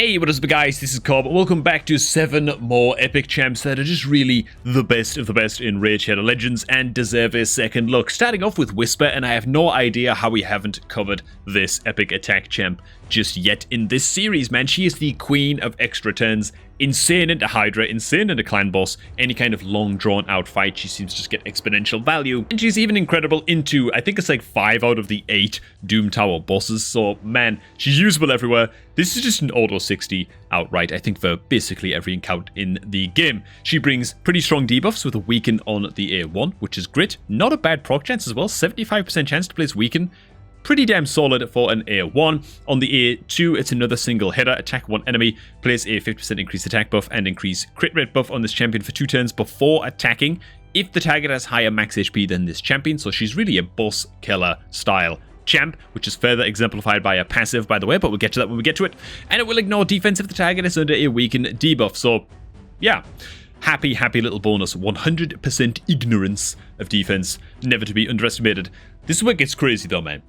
Hey, what is up guys, this is Cobb. Welcome back to 7 more epic champs that are just really the best of the best in Raid Shadow Legends and deserve a second look. Starting off with Whisper, and I have no idea how we haven't covered this epic attack champ just yet in this series, man. She is the queen of extra turns. Insane into Hydra, insane into Clan Boss, any kind of long drawn out fight, she seems to just get exponential value. And she's even incredible into, I think it's like 5 out of the 8 Doom Tower bosses, so man, she's usable everywhere. This is just an auto 60 outright, I think, for basically every encounter in the game. She brings pretty strong debuffs with a weaken on the A1, which is great. Not a bad proc chance as well, 75% chance to place weaken. Pretty damn solid for an A1. On the A2, it's another single header. Attack one enemy, place a 50% increased attack buff and increase crit rate buff on this champion for 2 turns before attacking if the target has higher max HP than this champion. So she's really a boss killer style champ, which is further exemplified by a passive, by the way, but we'll get to that when we get to it. And it will ignore defense if the target is under a weaken debuff. So, yeah. Happy little bonus. 100% ignorance of defense. Never to be underestimated. This is where it gets crazy though, man.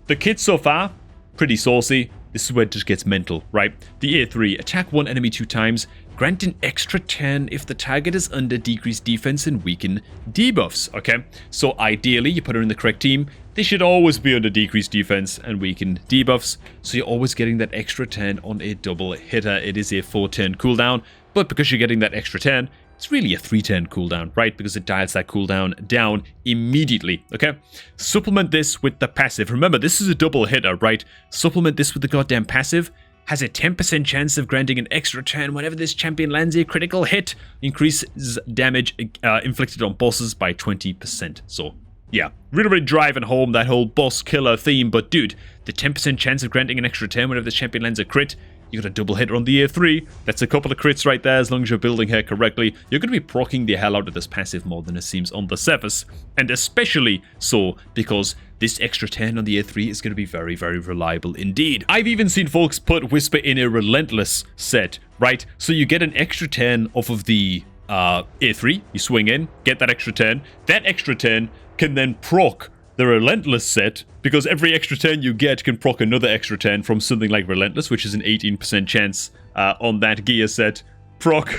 The kit so far, pretty saucy. This is where it just gets mental, right? The A3, attack one enemy 2 times, grant an extra turn if the target is under decreased defense and weaken debuffs, okay? So ideally, you put her in the correct team, they should always be under decreased defense and weakened debuffs, so you're always getting that extra turn on a double hitter. It is a 4-turn cooldown, but because you're getting that extra turn, it's really a 3-turn cooldown, right? Because it dials that cooldown down immediately, okay? Supplement this with the passive. Remember, this is a double hitter, right? Supplement this with the goddamn passive. Has a 10% chance of granting an extra turn whenever this champion lands a critical hit. Increases damage inflicted on bosses by 20%. So, yeah, really driving home that whole boss killer theme. But dude, the 10% chance of granting an extra turn whenever this champion lands a crit. You got a double hitter on the A3. That's a couple of crits right there as long as you're building her correctly. You're going to be proccing the hell out of this passive more than it seems on the surface. And especially so because this extra 10 on the A3 is going to be very reliable indeed. I've even seen folks put Whisper in a Relentless set, right? So you get an extra 10 off of the A3. You swing in, get that extra 10. That extra 10 can then proc the Relentless set, because every extra 10 you get can proc another extra 10 from something like Relentless, which is an 18% chance on that gear set proc.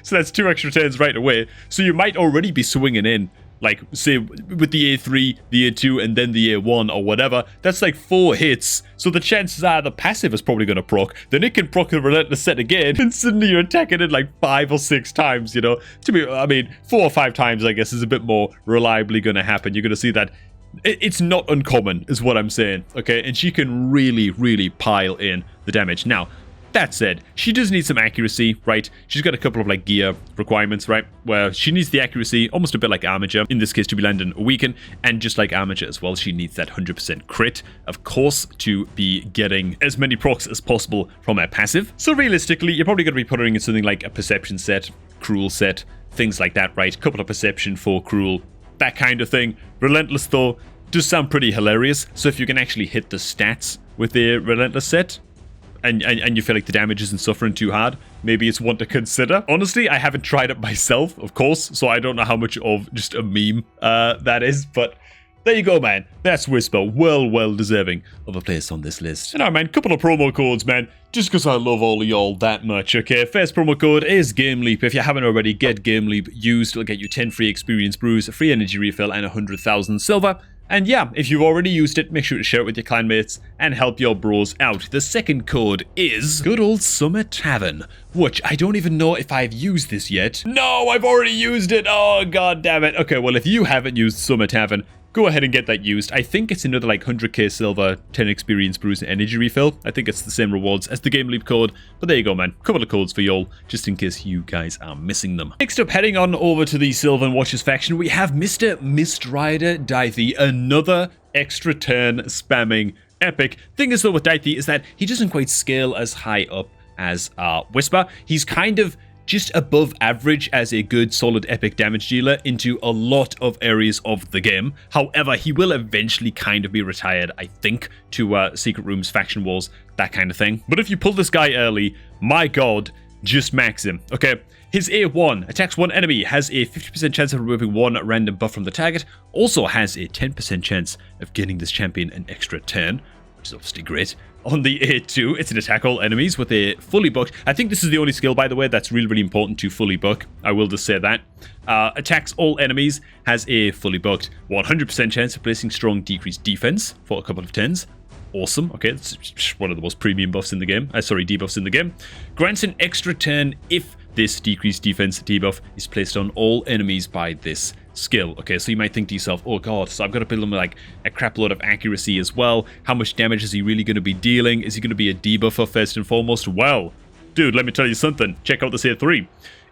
So that's 2 extra 10s right away. So you might already be swinging in, like, say, with the A3, the A2, and then the A1 or whatever. That's like 4 hits. So the chances are the passive is probably going to proc. Then it can proc the Relentless set again, and suddenly you're attacking it like 5 or 6 times, you know? To be, I mean, 4 or 5 times, I guess, is a bit more reliably going to happen. You're going to see that. It's not uncommon, is what I'm saying, okay? And she can really pile in the damage. Now, that said, she does need some accuracy, right? She's got a couple of, like, gear requirements, right? Where she needs the accuracy, almost a bit like Armature, in this case to be landing a weaken, and just like Armature as well, she needs that 100% crit, of course, to be getting as many procs as possible from her passive. So realistically, you're probably going to be putting in something like a Perception set, Cruel set, things like that, right? Couple of Perception for Cruel, that kind of thing. Relentless, though, does sound pretty hilarious. So if you can actually hit the stats with the Relentless set, and you feel like the damage isn't suffering too hard, maybe it's one to consider. Honestly, I haven't tried it myself, of course, so I don't know how much of just a meme that is, but there you go, man. That's Whisper. Well deserving of a place on this list. And alright, man, couple of promo codes, man. Just because I love all of y'all that much, okay? First promo code is GameLeap. If you haven't already, get GameLeap used. It'll get you 10 free experience brews, a free energy refill, and 100,000 silver. And yeah, if you've already used it, make sure to share it with your clanmates and help your bros out. The second code is good old Summer Tavern, which I don't even know if I've used this yet. No, I've already used it. Oh, god damn it. Okay, well, if you haven't used Summer Tavern, go ahead and get that used. I think it's another like 100k silver, 10 experience brews, and energy refill. I think it's the same rewards as the Game Leap code. But there you go, man. Couple of codes for y'all, just in case you guys are missing them. Next up, heading on over to the Sylvan Watchers faction, we have Mr. Mistrider Daithi, another extra turn spamming epic. Thing is though with Daithi is that he doesn't quite scale as high up as Whisper. He's kind of just above average as a good solid epic damage dealer into a lot of areas of the game. However, he will eventually kind of be retired, I think, to Secret Rooms, Faction Wars, that kind of thing. But if you pull this guy early, my god, just max him, okay? His A1 attacks one enemy, has a 50% chance of removing one random buff from the target, also has a 10% chance of getting this champion an extra turn, which is obviously great. On the A2, it's an attack all enemies with a fully booked. I think this is the only skill, by the way, that's really, really important to fully book. I will just say that. Attacks all enemies, has a fully booked 100% chance of placing strong decreased defense for a couple of turns. Awesome. Okay, it's one of the most premium buffs in the game. Debuffs in the game. Grants an extra turn if this decreased defense debuff is placed on all enemies by this skill. Okay, so you might think to yourself, oh god, so I've got to build him like a crap load of accuracy as well. How much damage is he really going to be dealing? Is he going to be a debuffer first and foremost? Well, dude, let me tell you something. Check out this A3.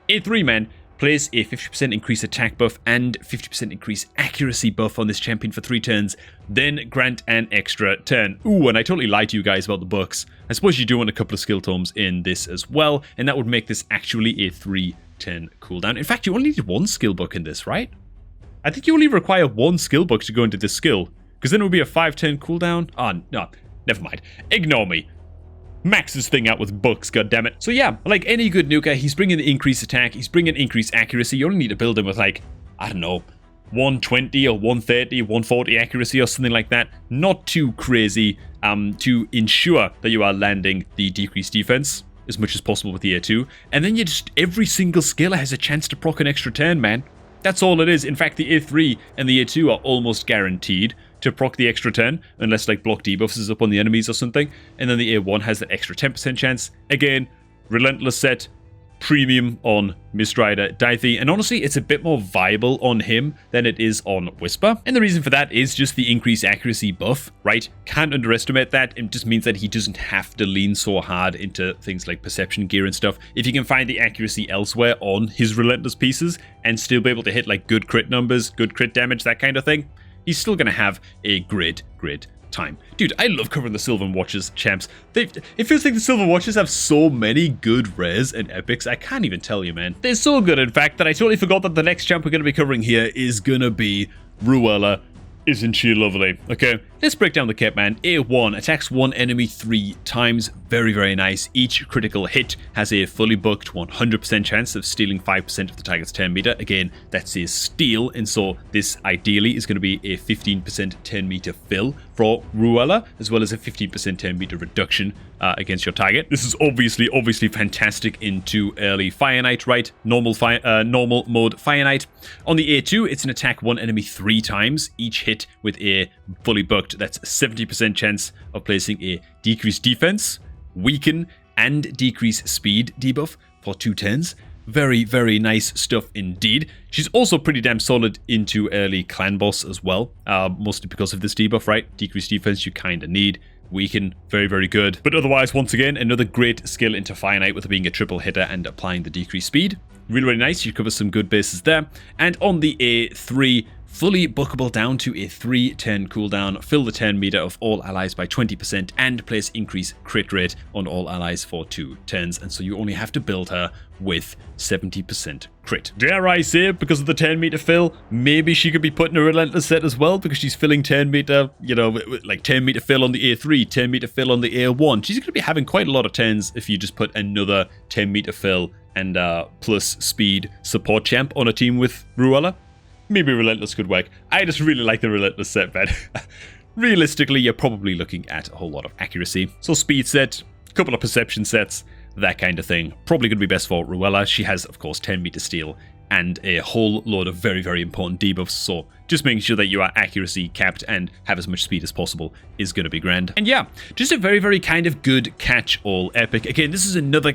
A3, man, place a 50% increase attack buff and 50% increase accuracy buff on this champion for 3 turns, then grant an extra turn. Ooh, and I totally lied to you guys about the books. I suppose you do want a couple of skill tomes in this as well, and that would make this actually a 3-turn cooldown. In fact, you only need 1 skill book in this, right? I think you only require 1 skill book to go into this skill, because then it would be a 5-turn cooldown. Oh, no, never mind. Ignore me. Max this thing out with books, goddammit. So yeah, like any good nuker, he's bringing the increased attack, he's bringing increased accuracy. You only need to build him with like, I don't know, 120 or 130, 140 accuracy or something like that. Not too crazy to ensure that you are landing the decreased defense as much as possible with the A2. And then you just, every single skill has a chance to proc an extra turn, man. That's all it is. In fact, the A3 and the A2 are almost guaranteed to proc the extra turn, unless like block debuffs is up on the enemies or something. And then the A1 has that extra 10% chance. Again, relentless set, premium on Mistrider Daithi, and honestly, it's a bit more viable on him than it is on Whisper. And the reason for that is just the increased accuracy buff, right? Can't underestimate that. It just means that he doesn't have to lean so hard into things like perception gear and stuff. If you can find the accuracy elsewhere on his relentless pieces and still be able to hit like good crit numbers, good crit damage, that kind of thing, he's still going to have a great time. Dude, I love covering the Sylvan Watches champs. It feels like the Sylvan Watches have so many good rares and epics. I can't even tell you, man. They're so good, in fact, that I totally forgot that the next champ we're going to be covering here is going to be Ruella. Isn't she lovely? Okay, let's break down the kit, man. A1 attacks 1 enemy 3 times. Very, very nice. Each critical hit has a fully booked 100% chance of stealing 5% of the target's turn meter. Again, that's a steal, and so this ideally is going to be a 15% turn meter fill for Ruella, as well as a 15% turn meter reduction against your target. This is obviously fantastic into early Fire Knight, right? Normal mode Fire Knight. On the A2, it's an attack 1 enemy 3 times. Each hit with a fully booked, that's 70% chance of placing a decreased defense, weaken, and decrease speed debuff for 2 turns. Very, very nice stuff indeed. She's also pretty damn solid into early clan boss as well, mostly because of this debuff, right? Decreased defense you kind of need. Weaken, very, very good. But otherwise, once again, another great skill into Fire Knight with it being a triple hitter and applying the decreased speed. Really, really nice. You cover some good bases there. And on the A3, fully bookable down to a 3-turn cooldown, fill the turn meter of all allies by 20%, and place increase crit rate on all allies for 2 turns. And so you only have to build her with 70% crit. Dare I say, because of the 10 meter fill, maybe she could be put in a relentless set as well, because she's filling 10 meter, you know, like 10 meter fill on the A3, 10 meter fill on the A1. She's going to be having quite a lot of turns if you just put another 10 meter fill and plus speed support champ on a team with Ruella. Maybe Relentless could work. I just really like the Relentless set, man. Realistically, you're probably looking at a whole lot of accuracy. So speed set, a couple of perception sets, that kind of thing. Probably going to be best for Ruella. She has, of course, 10 meter steal and a whole load of very, very important debuffs. So just making sure that you are accuracy capped and have as much speed as possible is going to be grand. And yeah, just a very, very kind of good catch-all epic. Again, this is another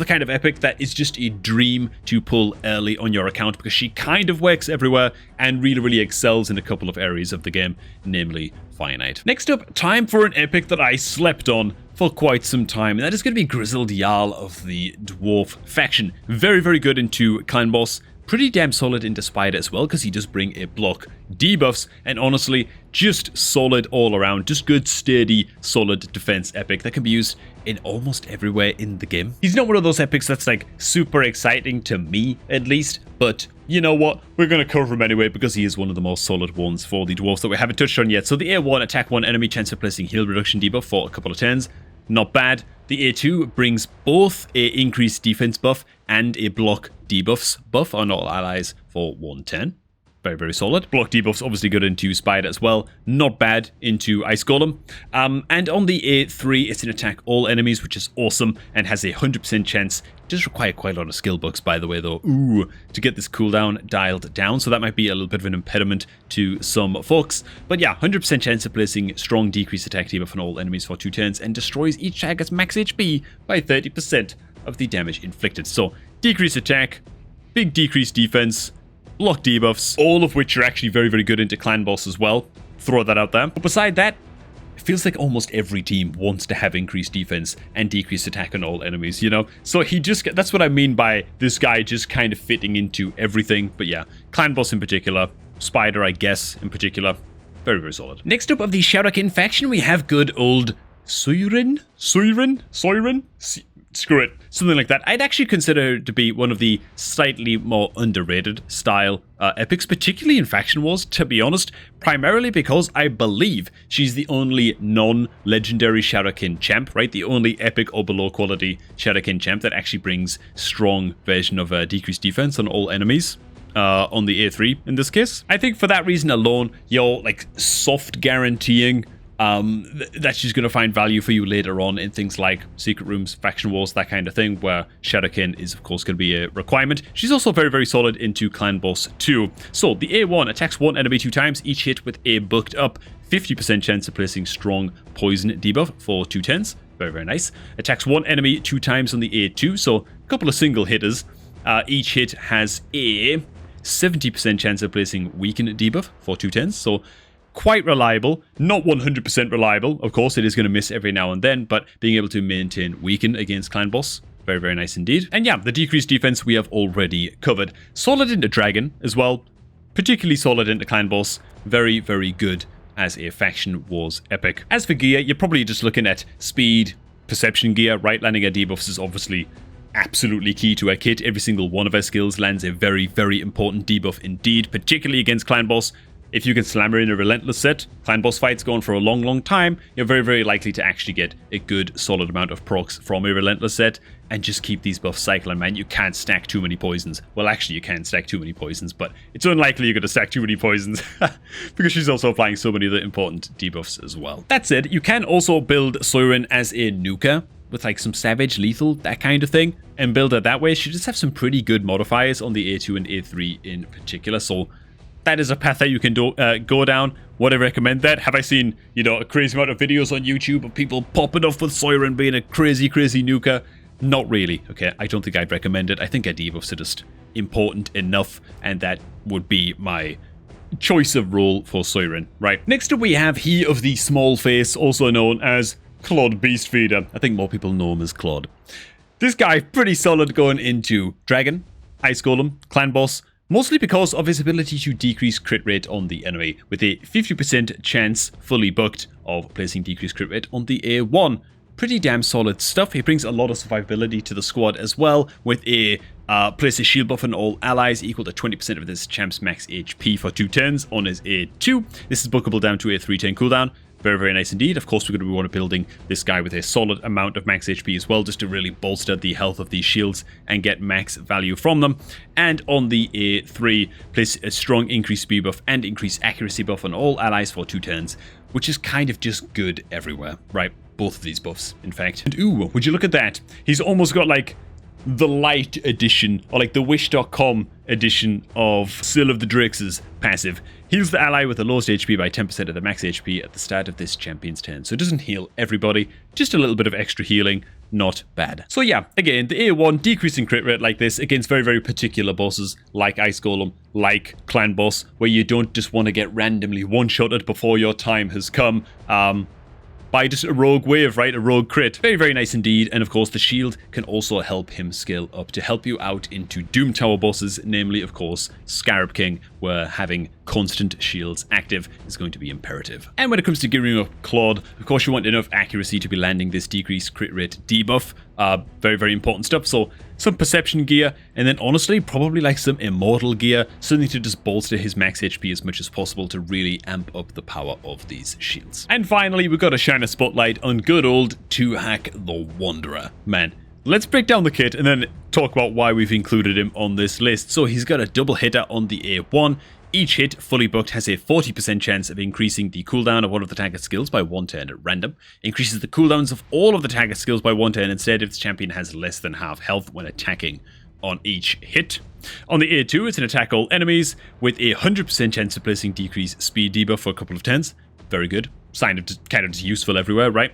kind of epic that is just a dream to pull early on your account, because she kind of works everywhere and really, really excels in a couple of areas of the game, namely Fire Knight. Next up, time for an epic that I slept on for quite some time, and that is going to be Grizzled Jarl of the Dwarf faction. Very, very good into clan boss. Pretty damn solid into Spider as well, because he does bring a block debuffs, and honestly, just solid all around. Just good, sturdy, solid defense epic that can be used in almost everywhere in the game. He's not one of those epics that's like super exciting to me, at least, but you know what? We're going to cover him anyway, because he is one of the most solid ones for the dwarves that we haven't touched on yet. So the A1, attack 1 enemy, chance of placing heal reduction debuff for a couple of turns. Not bad. The A2 brings both a increased defense buff and a block debuffs buff on all allies for 1 turn. Very, very solid. Block debuffs obviously good into Spider as well. Not bad into Ice Golem. And on the A3, it's an attack all enemies, which is awesome and has a 100% chance. It does require quite a lot of skill books, by the way, though, to get this cooldown dialed down. So that might be a little bit of an impediment to some folks. But yeah, 100% chance of placing strong decreased attack debuff on all enemies for 2 turns and destroys each target's max HP by 30% of the damage inflicted. So decreased attack, big decreased defense, block debuffs, all of which are actually very, very good into clan boss as well. Throw that out there. But beside that, it feels like almost every team wants to have increased defense and decreased attack on all enemies, you know? So that's what I mean by this guy just kind of fitting into everything. But yeah, clan boss in particular, Spider, I guess, in particular, very, very solid. Next up of the Shadowkin faction, we have good old Suiren? Screw it. Something like that. I'd actually consider her to be one of the slightly more underrated style epics, particularly in Faction Wars, to be honest, primarily because I believe she's the only non-legendary Shadowkin champ, right? The only epic or below quality Shadowkin champ that actually brings strong version of decreased defense on all enemies. On the A3 in this case. I think for that reason alone, you're like soft guaranteeing that she's going to find value for you later on in things like Secret Rooms, Faction Wars, that kind of thing, where Shadowkin is, of course, going to be a requirement. She's also very, very solid into Clan Boss 2. So, the A1 attacks one enemy 2 times, each hit with a booked up 50% chance of placing strong poison debuff for 2 turns. Very, very nice. Attacks one enemy 2 times on the A2, so a couple of single hitters. Each hit has a 70% chance of placing weaken debuff for 2 turns, so quite reliable, not 100% reliable. Of course, it is going to miss every now and then, but being able to maintain weaken against clan boss, very, very nice indeed. And yeah, the decreased defense we have already covered. Solid into dragon as well, particularly solid into clan boss, very, very good as a Faction Wars epic. As for gear, you're probably just looking at speed, perception gear, right? Landing her debuffs is obviously absolutely key to her kit. Every single one of her skills lands a very, very important debuff indeed, particularly against clan boss. If you can slam her in a relentless set, clan boss fights going for a long, long time, you're very, very likely to actually get a good, solid amount of procs from a relentless set and just keep these buffs cycling, man. You can't stack too many poisons. Well, actually, you can stack too many poisons, but it's unlikely you're going to stack too many poisons because she's also applying so many other important debuffs as well. That said, you can also build Suiren as a nuker with like some savage, lethal, that kind of thing, and build her that way. She just have some pretty good modifiers on the A2 and A3 in particular, so that is a path that you can go down. Would I recommend that? Have I seen, you know, a crazy amount of videos on YouTube of people popping off with Suiren being a crazy, crazy nuker? Not really, okay? I don't think I'd recommend it. I think her debuffs are just important enough, and that would be my choice of role for Suiren, right? Next up we have he of the small face, also known as Klodd Beastfeeder. I think more people know him as Klodd. This guy, pretty solid going into Dragon, Ice Golem, Clan Boss, mostly because of his ability to decrease crit rate on the enemy, with a 50% chance, fully booked, of placing decreased crit rate on the A1. Pretty damn solid stuff. He brings a lot of survivability to the squad as well, with a place a shield buff on all allies equal to 20% of this champ's max HP for 2 turns on his A2. This is bookable down to a 3-turn cooldown. Very, very nice indeed. Of course, we're going to be building this guy with a solid amount of max HP as well, just to really bolster the health of these shields and get max value from them. And on the A3, place a strong increased speed buff and increased accuracy buff on all allies for 2 turns, which is kind of just good everywhere, right? Both of these buffs, in fact. And ooh, would you look at that? He's almost got like the light edition, or like the Wish.com edition of Seal of the Drakes' passive. Heals the ally with the lowest HP by 10% of the max HP at the start of this champion's turn. So it doesn't heal everybody, just a little bit of extra healing. Not bad. So yeah, again, the A1 decreasing crit rate like this against very, very particular bosses like Ice Golem, like Clan Boss, where you don't just want to get randomly one-shotted before your time has come. By just a rogue wave, right? A rogue crit. Very, very nice indeed. And of course, the shield can also help him scale up to help you out into Doom Tower bosses, namely, of course, Scarab King, where having constant shields active is going to be imperative. And when it comes to gearing up Klodd, of course, you want enough accuracy to be landing this decreased crit rate debuff. Very, very important stuff. So some perception gear, and then honestly, probably like some immortal gear, something to just bolster his max HP as much as possible to really amp up the power of these shields. And finally, we've got to shine a spotlight on good old Tuhak the Wanderer. Man, let's break down the kit and then talk about why we've included him on this list. So he's got a double hitter on the A1, Each hit, fully booked, has a 40% chance of increasing the cooldown of one of the target skills by 1 turn at random. Increases the cooldowns of all of the target skills by 1 turn instead if the champion has less than half health when attacking on each hit. On the A2, it's an attack all enemies with a 100% chance of placing decreased speed debuff for a couple of turns. Very good. Kind of just useful everywhere, right?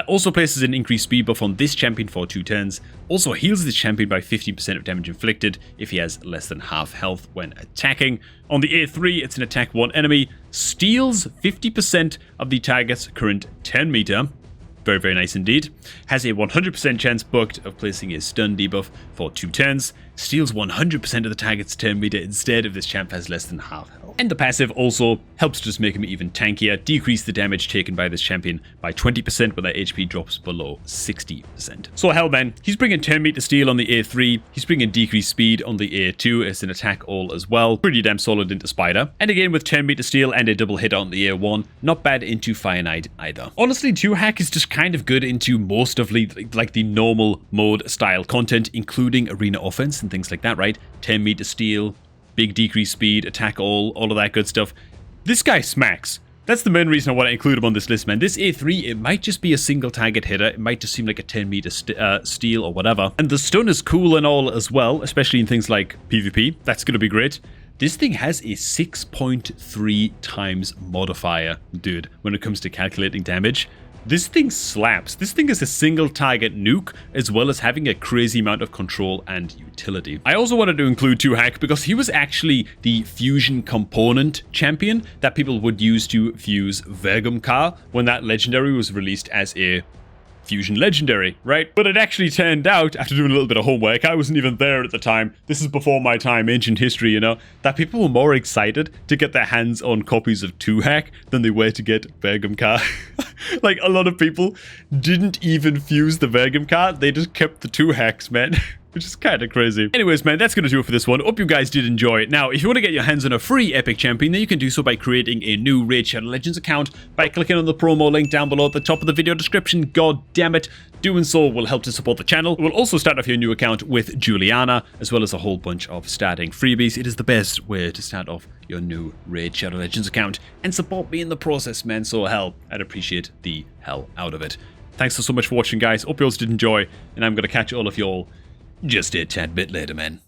Also places an increased speed buff on this champion for 2 turns. Also heals this champion by 50% of damage inflicted if he has less than half health when attacking. On the A3, it's an attack 1 enemy. Steals 50% of the target's current 10 meter. Very, very nice indeed. Has a 100% chance booked of placing a stun debuff for 2 turns. Steals 100% of the target's turn meter instead if this champ has less than half health. And the passive also helps to just make him even tankier. Decrease the damage taken by this champion by 20% when their HP drops below 60%. So hell man, he's bringing turn meter steal on the A3. He's bringing decreased speed on the A2 as an attack all as well. Pretty damn solid into Spider. And again with turn meter steal and a double hit on the A1. Not bad into Fire Knight either. Honestly, Tuhak is just kind of good into most of the normal mode style content, including arena offense and things like that, right? 10 meter steal, big decrease speed, attack all of that good stuff. This guy smacks. That's the main reason I want to include him on this list, man. This A3, it might just be a single target hitter. It might just seem like a 10 meter steal or whatever. And the stun is cool and all as well, especially in things like PvP. That's going to be great. This thing has a 6.3 times modifier, dude, when it comes to calculating damage. This thing slaps. This thing is a single target nuke, as well as having a crazy amount of control and utility. I also wanted to include Tuhak because he was actually the fusion component champion that people would use to fuse Vergumkar when that legendary was released as a fusion legendary, right? But it actually turned out, after doing a little bit of homework, I wasn't even there at the time, this is before my time, ancient history, you know, that people were more excited to get their hands on copies of Tuhak than they were to get Vergumkar. Like, a lot of people didn't even fuse the Vergumkar, they just kept the Tuhaks, man. Which is kind of crazy. Anyways, man, that's going to do it for this one. Hope you guys did enjoy it. Now, if you want to get your hands on a free Epic Champion, then you can do so by creating a new Raid Shadow Legends account by clicking on the promo link down below at the top of the video description. God damn it. Doing so will help to support the channel. We'll also start off your new account with Juliana, as well as a whole bunch of starting freebies. It is the best way to start off your new Raid Shadow Legends account and support me in the process, man. So hell, I'd appreciate the hell out of it. Thanks so much for watching, guys. Hope you all did enjoy, and I'm going to catch all of y'all just a tad bit later, man.